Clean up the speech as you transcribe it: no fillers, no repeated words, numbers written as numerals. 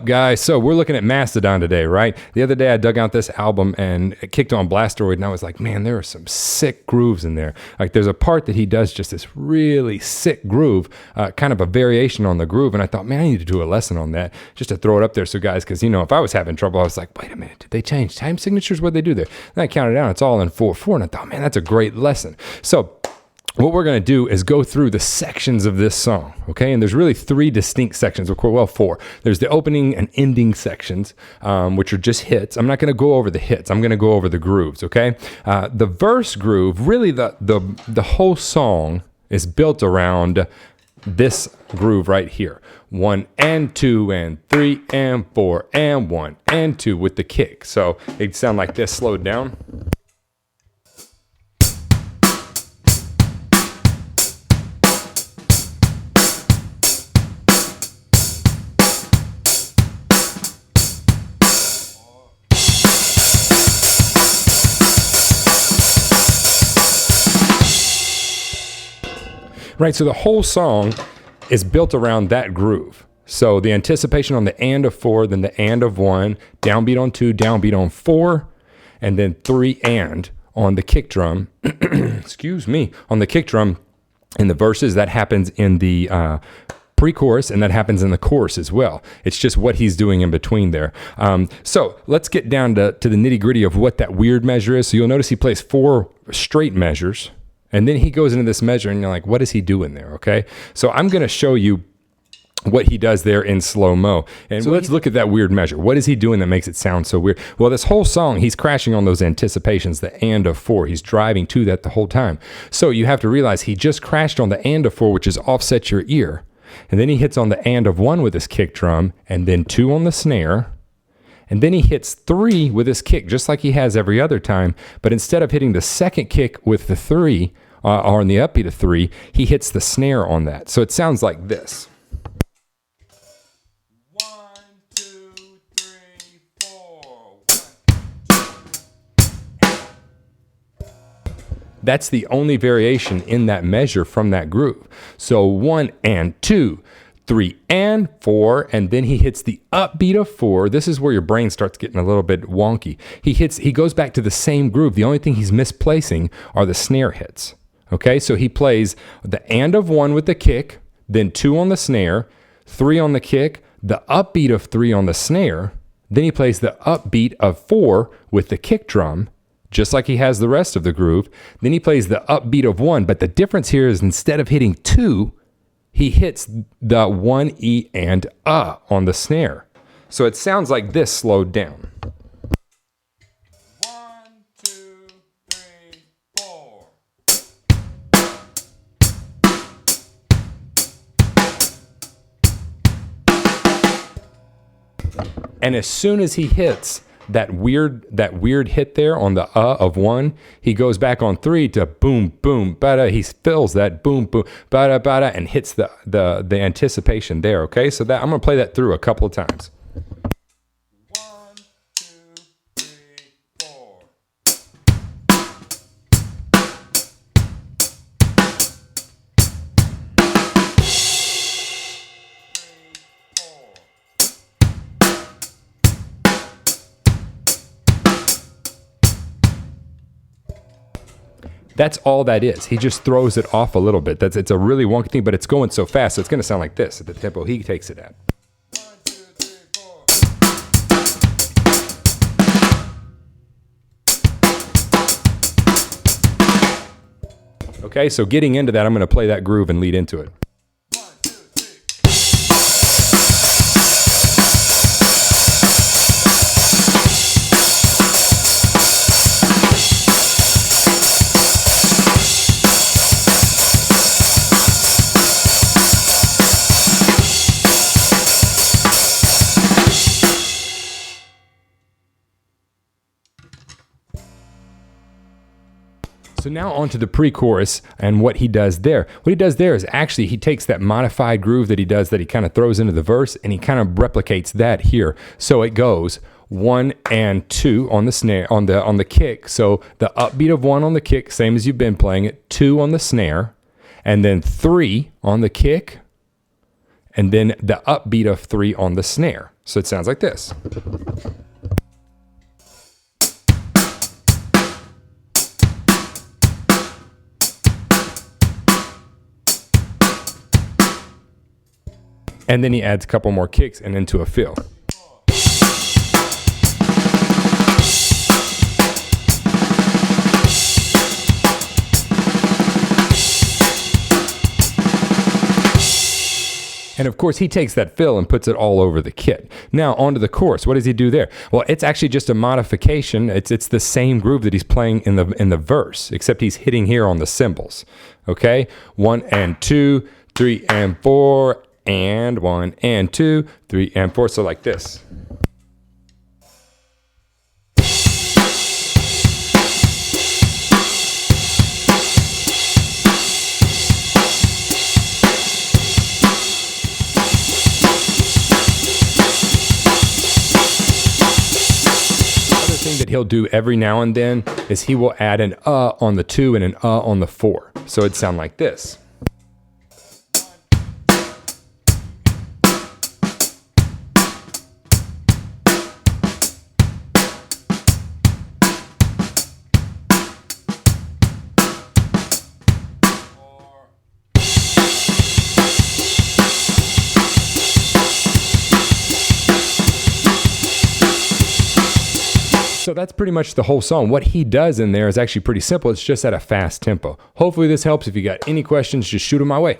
guys? So we're looking at Mastodon today, right? The other day I dug out this album and it kicked on Blasteroid, and I was like, man, there are some sick grooves in there. Like there's a part that he does just this really sick groove, kind of a variation on the groove, and I thought, man, I need to do a lesson on that just to throw it up there. So guys, because if I was having trouble, I was like, wait a minute, did they change time signatures? What'd they do there? And I counted down, it's all in 4/4, and I thought, man, that's a great lesson. So what we're going to do is go through the sections of this song, okay? And there's really three distinct sections, well, four. There's the opening and ending sections, which are just hits. I'm not going to go over the hits. I'm going to go over the grooves, okay? The verse groove, really the whole song is built around this groove right here. 1 and 2 and 3 and 4 and 1 and 2 with the kick. So it'd sound like this slowed down. Right, so the whole song is built around that groove. So the anticipation on the and of 4, then the and of 1, downbeat on 2, downbeat on 4, and then 3 and on the kick drum. Excuse me, on the kick drum in the verses. That happens in the pre-chorus, and that happens in the chorus as well. It's just what he's doing in between there. So let's get down to the nitty-gritty of what that weird measure is. So you'll notice he plays 4 straight measures. And then he goes into this measure and you're like, what is he doing there? Okay. So I'm going to show you what he does there in slow-mo. And so let's look at that weird measure. What is he doing that makes it sound so weird? Well, this whole song, he's crashing on those anticipations, the and of 4. He's driving to that the whole time. So you have to realize he just crashed on the and of 4, which is offset your ear. And then he hits on the and of 1 with his kick drum, and then 2 on the snare. And then he hits 3 with his kick, just like he has every other time. But instead of hitting the second kick with the 3, or on the upbeat of 3, he hits the snare on that. So it sounds like this. 1, 2, 3, 4. 1, 2. That's the only variation in that measure from that groove. So 1 and 2. 3 and 4, and then he hits the upbeat of 4. This is where your brain starts getting a little bit wonky. He goes back to the same groove. The only thing he's misplacing are the snare hits. Okay, so he plays the and of 1 with the kick, then 2 on the snare, 3 on the kick, the upbeat of 3 on the snare, then he plays the upbeat of 4 with the kick drum, just like he has the rest of the groove. Then he plays the upbeat of 1, but the difference here is instead of hitting 2, he hits the 1E and on the snare. So it sounds like this slowed down. 1, 2, 3, 4. And as soon as he hits that weird hit there on the of 1, he goes back on 3 to boom, boom, bada. He fills that boom, boom, bada, bada, and hits the anticipation there. Okay, so that I'm gonna play that through a couple of times. 1, 2, 3, 4. That's all that is. He just throws it off a little bit. It's a really wonky thing, but it's going so fast, so it's going to sound like this at the tempo he takes it at. 1, 2, 3, 4. Okay, so getting into that, I'm going to play that groove and lead into it. So now onto the pre-chorus and what he does there. What he does there is actually he takes that modified groove that he does that he kind of throws into the verse, and he kind of replicates that here. So it goes 1 and 2 on the snare, on the kick. So the upbeat of 1 on the kick, same as you've been playing it, 2 on the snare, and then 3 on the kick, and then the upbeat of 3 on the snare. So it sounds like this. And then he adds a couple more kicks and into a fill. And of course, he takes that fill and puts it all over the kit. Now, onto the chorus. What does he do there? Well, it's actually just a modification. It's the same groove that he's playing in the verse, except he's hitting here on the cymbals. Okay? 1 and 2, 3 and 4, and 1 and 2, 3 and 4. So like this. That he'll do every now and then is he will add an on the 2 and an on the 4. So it'd sound like this. So that's pretty much the whole song. What he does in there is actually pretty simple. It's just at a fast tempo. Hopefully this helps. If you got any questions, just shoot them my way.